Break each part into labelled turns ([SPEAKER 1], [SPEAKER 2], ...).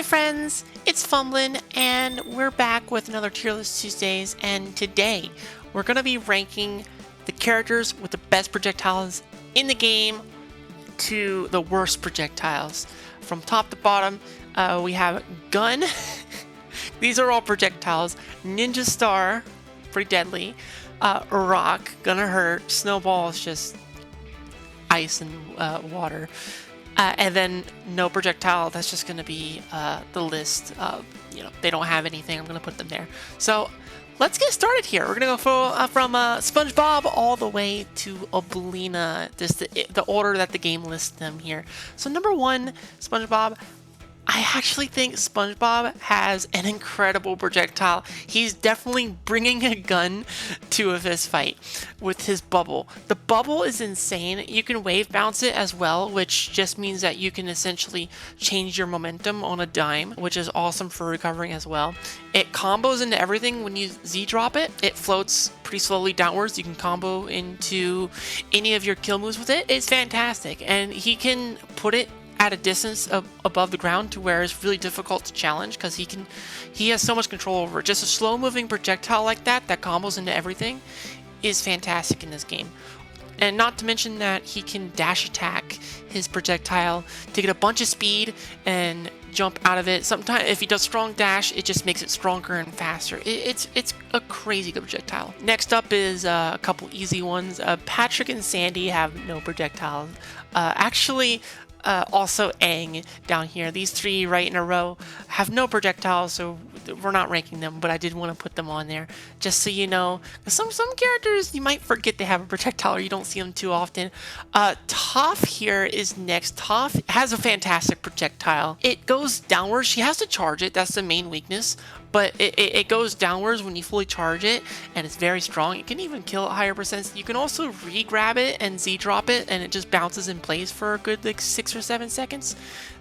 [SPEAKER 1] Hi friends, it's Fumblin, and we're back with another Tier List Tuesdays, and today we're going to be ranking the characters with the best projectiles in the game to the worst projectiles. From top to bottom, we have Gun. These are all projectiles. Ninja Star, pretty deadly. Rock, gonna hurt. Snowball is just ice and water. And then no projectile, that's just going to be the list of, they don't have anything. I'm going to put them there. So let's get started here. We're going to go from SpongeBob all the way to Oblina, just the order that the game lists them here. So number one, SpongeBob. I actually think SpongeBob has an incredible projectile. He's definitely bringing a gun to a fist fight with his bubble. The bubble is insane. You can wave bounce it as well, which just means that you can essentially change your momentum on a dime, which is awesome for recovering as well. It combos into everything when you Z-drop it. It floats pretty slowly downwards. You can combo into any of your kill moves with it. It's fantastic. And he can put it at a distance above the ground to where it's really difficult to challenge because he has so much control over it. Just a slow moving projectile like that combos into everything is fantastic in this game. And not to mention that he can dash attack his projectile to get a bunch of speed and jump out of it. Sometimes if he does strong dash, it just makes it stronger and faster. It's a crazy good projectile. Next up is a couple easy ones. Patrick and Sandy have no projectiles. Also Aang down here. These three right in a row have no projectiles, so we're not ranking them, but I did want to put them on there just so you know. Some characters you might forget they have a projectile or you don't see them too often. Toph here is next. Toph has a fantastic projectile. It goes downwards. She has to charge it. That's the main weakness. But it goes downwards when you fully charge it, and it's very strong. You can even kill at higher percents. You can also re-grab it and Z-drop it, and it just bounces in place for a good 6 or 7 seconds.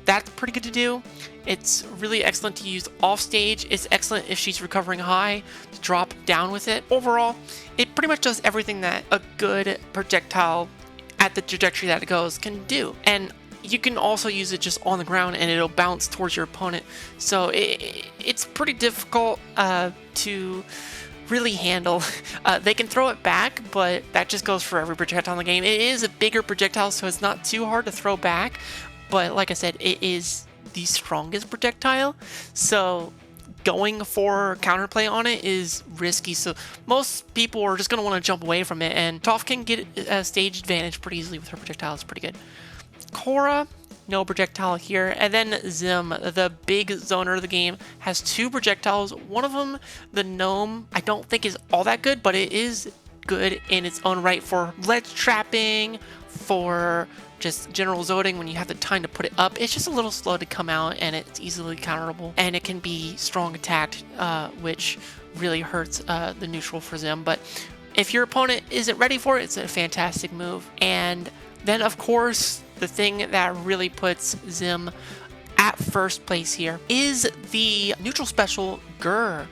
[SPEAKER 1] That's pretty good to do. It's really excellent to use off stage. It's excellent if she's recovering high to drop down with it. Overall, it pretty much does everything that a good projectile at the trajectory that it goes can do. And you can also use it just on the ground and it'll bounce towards your opponent. So it's pretty difficult to really handle. They can throw it back, but that just goes for every projectile in the game. It is a bigger projectile, so it's not too hard to throw back. But like I said, it is the strongest projectile. So going for counterplay on it is risky. So most people are just going to want to jump away from it. And Toph can get a stage advantage pretty easily with her projectile. It's pretty good. Korra, no projectile here. And then Zim, the big zoner of the game, has two projectiles. One of them, the gnome, I don't think is all that good, but it is good in its own right for ledge trapping, for just general zoning when you have the time to put it up. It's just a little slow to come out and it's easily counterable. And it can be strong attacked, which really hurts the neutral for Zim. But if your opponent isn't ready for it, it's a fantastic move. And then, of course, the thing that really puts Zim at first place here is the neutral special Grr.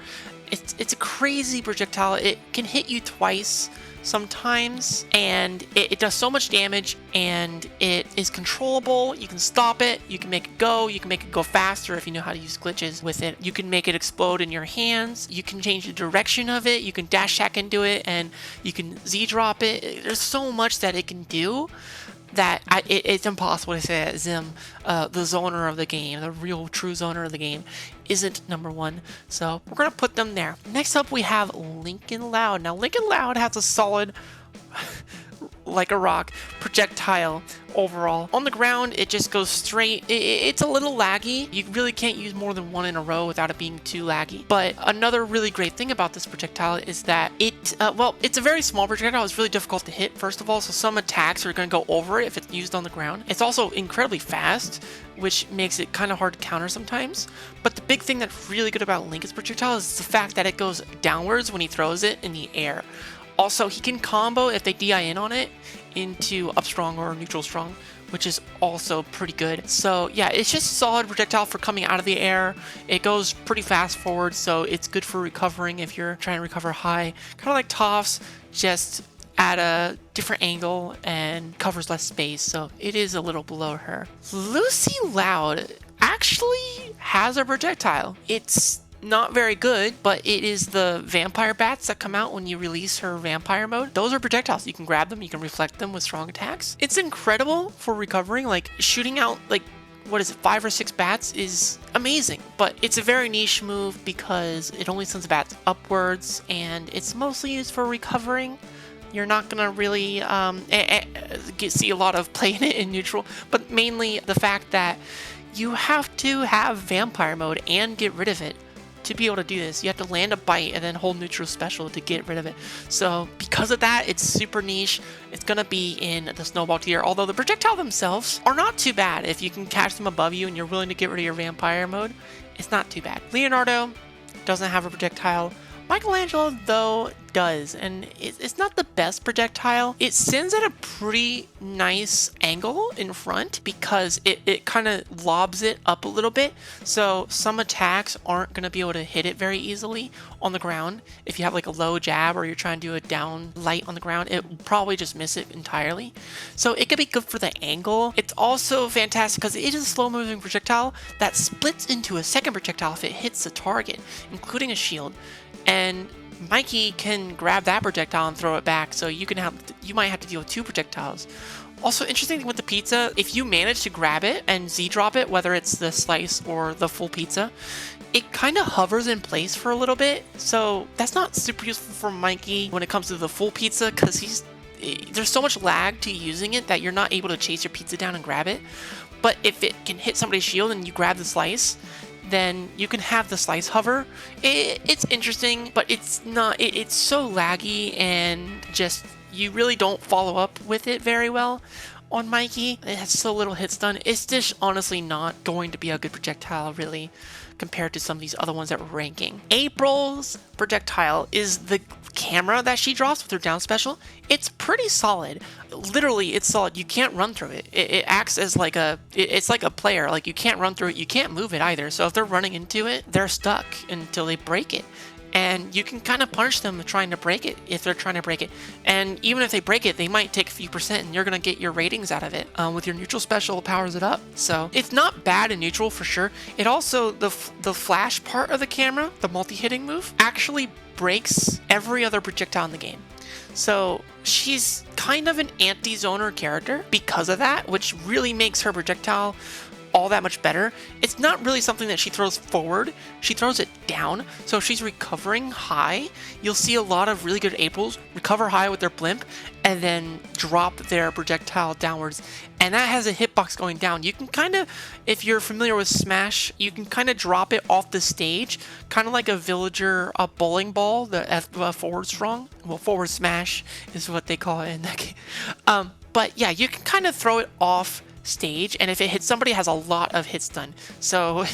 [SPEAKER 1] It's a crazy projectile. It can hit you twice sometimes, and it does so much damage, and it is controllable. You can stop it, you can make it go, you can make it go faster if you know how to use glitches with it. You can make it explode in your hands, you can change the direction of it, you can dash attack into it, and you can Z-drop it. There's so much that it can do that it's impossible to say that Zim, the zoner of the game, the real true zoner of the game, isn't number one. So we're going to put them there. Next up, we have Lincoln Loud. Now, Lincoln Loud has a solid, like a rock, projectile overall. On the ground, it just goes straight. It's a little laggy. You really can't use more than one in a row without it being too laggy. But another really great thing about this projectile is that it's a very small projectile. It's really difficult to hit, first of all, so some attacks are going to go over it if it's used on the ground. It's also incredibly fast, which makes it kind of hard to counter sometimes. But the big thing that's really good about Lincoln's projectile is the fact that it goes downwards when he throws it in the air. Also, he can combo if they DI in on it into up strong or neutral strong, which is also pretty good. So yeah, it's just a solid projectile for coming out of the air. It goes pretty fast forward, so it's good for recovering if you're trying to recover high. Kind of like Toph's, just at a different angle and covers less space, so it is a little below her. Lucy Loud actually has a projectile. It's not very good, but it is the vampire bats that come out when you release her vampire mode. Those are projectiles. You can grab them, you can reflect them with strong attacks. It's incredible for recovering. Like shooting out like, what is it, 5 or 6 bats is amazing, but it's a very niche move because it only sends bats upwards and it's mostly used for recovering. You're not gonna really see a lot of play in it in neutral, but mainly the fact that you have to have vampire mode and get rid of it to be able to do this. You have to land a bite and then hold neutral special to get rid of it. So because of that, it's super niche. It's gonna be in the snowball tier, although the projectile themselves are not too bad. If you can catch them above you and you're willing to get rid of your vampire mode, it's not too bad. Leonardo doesn't have a projectile. Michelangelo, though, does, and it's not the best projectile. It sends at a pretty nice angle in front because it kind of lobs it up a little bit, so some attacks aren't going to be able to hit it very easily on the ground. If you have like a low jab or you're trying to do a down light on the ground, it will probably just miss it entirely. So it could be good for the angle. It's also fantastic because it is a slow-moving projectile that splits into a second projectile if it hits the target, including a shield. And Mikey can grab that projectile and throw it back, so you might have to deal with 2 projectiles. Also, interesting thing with the pizza, if you manage to grab it and Z-drop it, whether it's the slice or the full pizza, it kind of hovers in place for a little bit. So that's not super useful for Mikey when it comes to the full pizza, because there's so much lag to using it that you're not able to chase your pizza down and grab it. But if it can hit somebody's shield and you grab the slice, then you can have the slice hover. It's interesting, but it's not. It's so laggy and just you really don't follow up with it very well on Mikey. It has so little hit stun. It's just honestly not going to be a good projectile really compared to some of these other ones that we're ranking. April's projectile is the camera that she drops with her down special. It's pretty solid. Literally, it's solid. You can't run through it. It acts as like it's like a player. Like you can't run through it. You can't move it either. So if they're running into it, they're stuck until they break it. And you can kind of punish them trying to break it if they're trying to break it. And even if they break it, they might take a few percent and you're going to get your ratings out of it. With your neutral special, it powers it up. So it's not bad in neutral for sure. It also, the flash part of the camera, the multi-hitting move, actually breaks every other projectile in the game. So she's kind of an anti-zoner character because of that, which really makes her projectile all that much better. It's not really something that she throws forward, she throws it down. So if she's recovering high, you'll see a lot of really good Aprils recover high with their blimp and then drop their projectile downwards, and that has a hitbox going down. You can kind of, if you're familiar with Smash, you can kind of drop it off the stage, kind of like a villager bowling ball, the forward strong. Well, forward smash is what they call it in that game. But yeah, you can kind of throw it off stage, and if it hits somebody, it has a lot of hit stun, so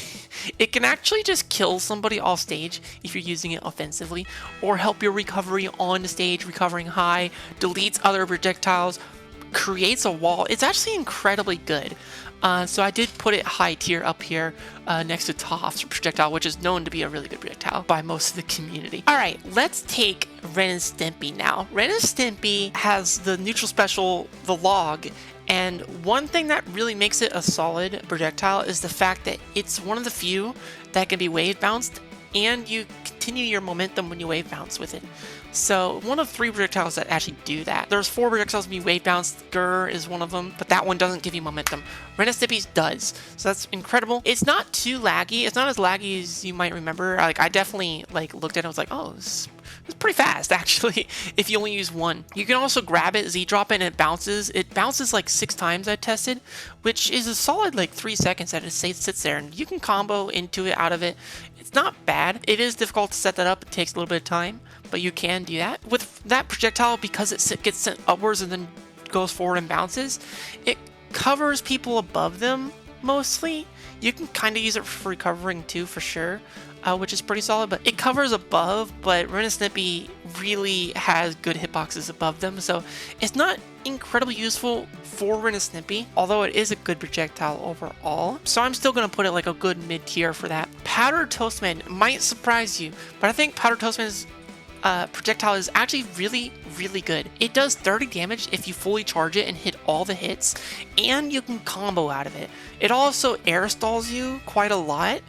[SPEAKER 1] it can actually just kill somebody off stage if you're using it offensively, or help your recovery on the stage, recovering high, deletes other projectiles, creates a wall. It's actually incredibly good. So I did put it high tier up here next to Toph's projectile, which is known to be a really good projectile by most of the community. All right, let's take RenStimpy now. RenStimpy has the neutral special, the log, and one thing that really makes it a solid projectile is the fact that it's one of the few that can be wave bounced, and you continue your momentum when you wave bounce with it. So one of 3 projectiles that actually do that. There's 4 projectiles being wave bounced. Grr is one of them, but that one doesn't give you momentum. RenStimpy's does, so that's incredible. It's not too laggy. It's not as laggy as you might remember. Like I definitely looked at it and was like, oh, it's pretty fast actually if you only use one. You can also grab it, Z-drop it, and it bounces. It bounces like 6 times I tested, which is a solid 3 seconds that it sits there, and you can combo into it, out of it. It's not bad. It is difficult to set that up. It takes a little bit of time, but you can do that. With that projectile, because it gets sent upwards and then goes forward and bounces, it covers people above them mostly. You can kind of use it for recovering too, for sure. Which is pretty solid, but it covers above, but RenStimpy really has good hitboxes above them, so it's not incredibly useful for RenStimpy, although it is a good projectile overall. So I'm still going to put it like a good mid-tier for that. Powder Toastman might surprise you, but I think Powder Toastman's projectile is actually really good. It does 30 damage if you fully charge it and hit all the hits, and you can combo out of it. It also air stalls you quite a lot,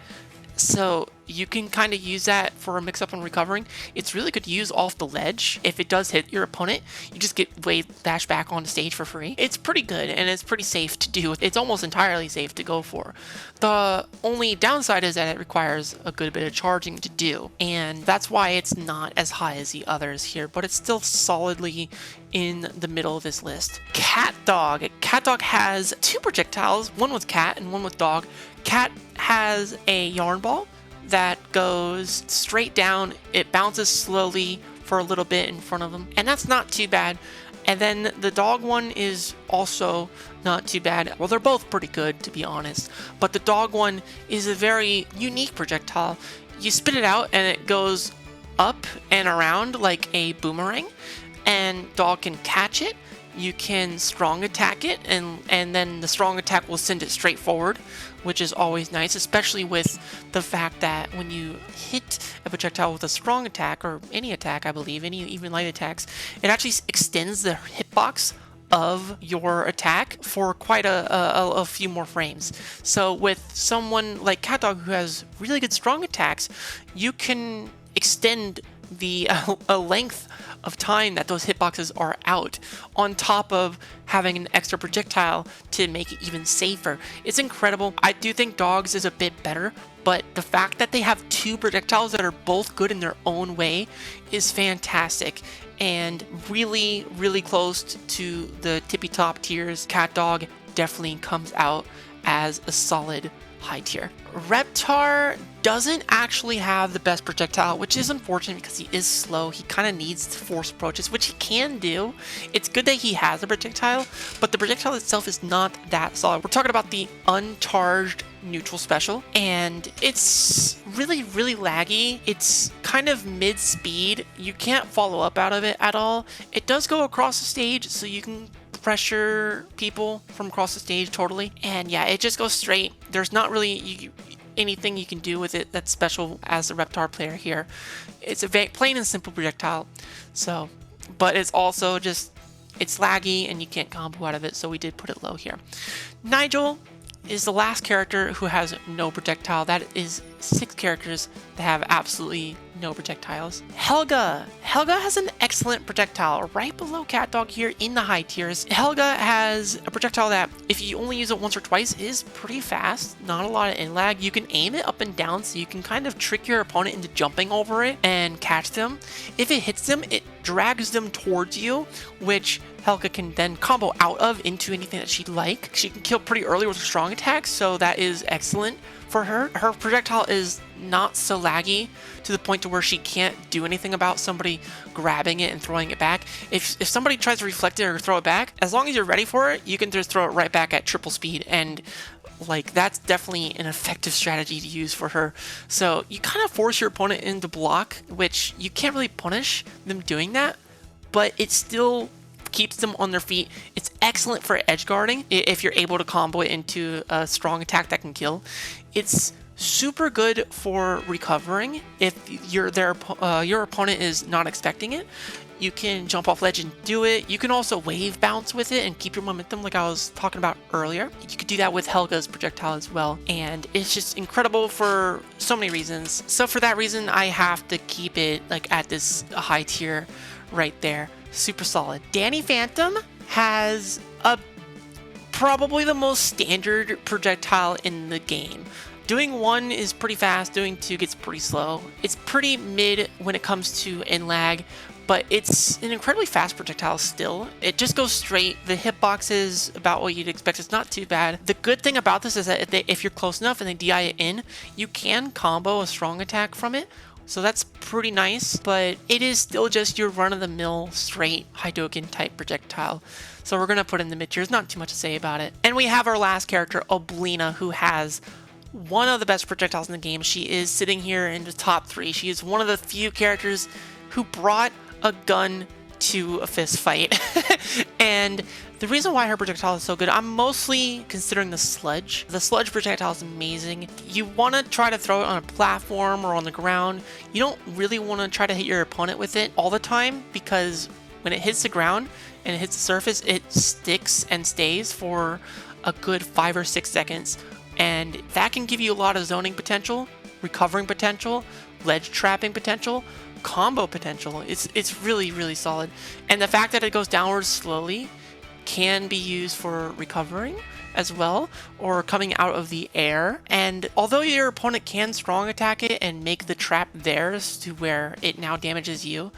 [SPEAKER 1] so you can kind of use that for a mix-up and recovering. It's really good to use off the ledge. If it does hit your opponent, you just get wave dash back on the stage for free. It's pretty good, and it's pretty safe to do. It's almost entirely safe to go for. The only downside is that it requires a good bit of charging to do, and that's why it's not as high as the others here, but it's still solidly in the middle of this list. CatDog. CatDog has 2 projectiles, one with cat and one with dog. Cat has a yarn ball that goes straight down. It bounces slowly for a little bit in front of them, and that's not too bad. And then the dog one is also not too bad. Well, they're both pretty good, to be honest, but the dog one is a very unique projectile. You spit it out and it goes up and around like a boomerang, and dog can catch it. You can strong attack it, and then the strong attack will send it straight forward, which is always nice, especially with the fact that when you hit a projectile with a strong attack, or any attack, I believe, any even light attacks, it actually extends the hitbox of your attack for quite a few more frames. So with someone like CatDog who has really good strong attacks, you can extend the length of time that those hitboxes are out, on top of having an extra projectile to make it even safer. It's incredible. I do think dogs is a bit better, but the fact that they have 2 projectiles that are both good in their own way is fantastic, and really, really close to the tippy top tiers. CatDog definitely comes out as a solid high tier. Reptar doesn't actually have the best projectile, which is unfortunate because he is slow. He kind of needs to force approaches, which he can do. It's good that he has a projectile, but the projectile itself is not that solid. We're talking about the uncharged neutral special, and it's really, really laggy. It's kind of mid-speed. You can't follow up out of it at all. It does go across the stage, so you can pressure people from across the stage totally, and yeah, it just goes straight. There's not really anything you can do with it that's special as a Reptar player here. It's a plain and simple projectile, so, but it's also just, it's laggy and you can't combo out of it, so we did put it low here. Nigel is the last character who has no projectile. That is 6 characters that have absolutely no projectiles. Helga. Helga has an excellent projectile right below CatDog here in the high tiers. Helga has a projectile that, if you only use it once or twice, is pretty fast. Not a lot of in lag. You can aim it up and down, so you can kind of trick your opponent into jumping over it and catch them. If it hits them, it drags them towards you, which Helga can then combo out of into anything that she'd like. She can kill pretty early with her strong attacks, so that is excellent for her. Her projectile is not so laggy to the point to where she can't do anything about somebody grabbing it and throwing it back. If somebody tries to reflect it or throw it back, as long as you're ready for it, you can just throw it right back at triple speed, and like, that's definitely an effective strategy to use for her. So you kind of force your opponent into block, which you can't really punish them doing that, but it still keeps them on their feet. It's excellent for edge guarding if you're able to combo it into a strong attack that can kill. It's super good for recovering if your opponent is not expecting it. You can jump off ledge and do it. You can also wave bounce with it and keep your momentum, like I was talking about earlier. You could do that with Helga's projectile as well, and it's just incredible for so many reasons. So for that reason, I have to keep it like at this high tier right there. Super solid. Danny Phantom has probably the most standard projectile in the game. Doing 1 is pretty fast, doing 2 gets pretty slow. It's pretty mid when it comes to in lag, but it's an incredibly fast projectile still. It just goes straight. The hitbox is about what you'd expect. It's not too bad. The good thing about this is that if you're close enough and they DI it in, you can combo a strong attack from it. So that's pretty nice, but it is still just your run-of-the-mill straight Hadouken type projectile. So we're going to put it in the mid tiers, not too much to say about it. And we have our last character, Oblina, who has one of the best projectiles in the game. She is sitting here in the top 3. She is one of the few characters who brought a gun to a fist fight. And the reason why her projectile is so good, I'm mostly considering the sludge. The sludge projectile is amazing. You want to try to throw it on a platform or on the ground. You don't really want to try to hit your opponent with it all the time, because when it hits the ground and it hits the surface, it sticks and stays for a good 5 or 6 seconds. And that can give you a lot of zoning potential, recovering potential, ledge trapping potential, combo potential. It's really, really solid. And the fact that it goes downwards slowly can be used for recovering as well, or coming out of the air. And although your opponent can strong attack it and make the trap theirs to where it now damages you,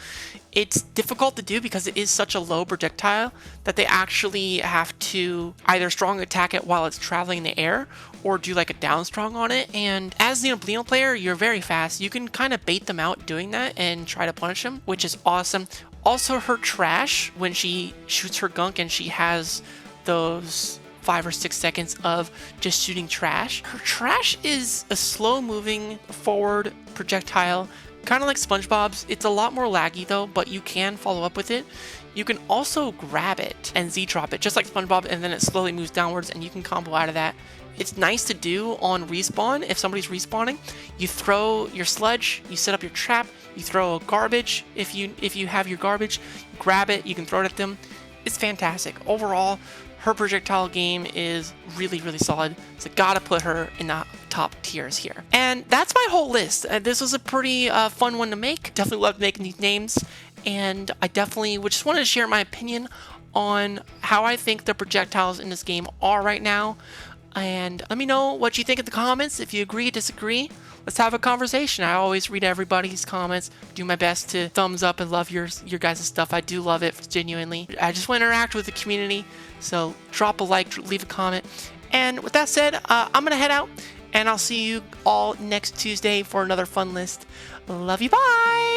[SPEAKER 1] it's difficult to do because it is such a low projectile that they actually have to either strong attack it while it's traveling in the air or do like a down strong on it. And as the Oblina player, you're very fast. You can kind of bait them out doing that and try to punish them, which is awesome. Also, her trash, when she shoots her gunk and she has those 5 or 6 seconds of just shooting trash. Her trash is a slow moving forward projectile, kind of like SpongeBob's. It's a lot more laggy though, but you can follow up with it. You can also grab it and Z-drop it, just like SpongeBob, and then it slowly moves downwards and you can combo out of that. It's nice to do on respawn. If somebody's respawning, you throw your sludge, you set up your trap, you throw a garbage. If you have your garbage, grab it, you can throw it at them. It's fantastic. Overall, her projectile game is really, really solid. So gotta put her in the top tiers here. And that's my whole list. This was a pretty fun one to make. Definitely loved making these names. And I definitely just wanted to share my opinion on how I think the projectiles in this game are right now. And let me know what you think in the comments. If you agree, disagree, let's have a conversation. I always read everybody's comments, do my best to thumbs up and love your guys' stuff. I do love it, genuinely. I just want to interact with the community, so drop a like, leave a comment. And with that said, I'm going to head out, and I'll see you all next Tuesday for another fun list. Love you, bye!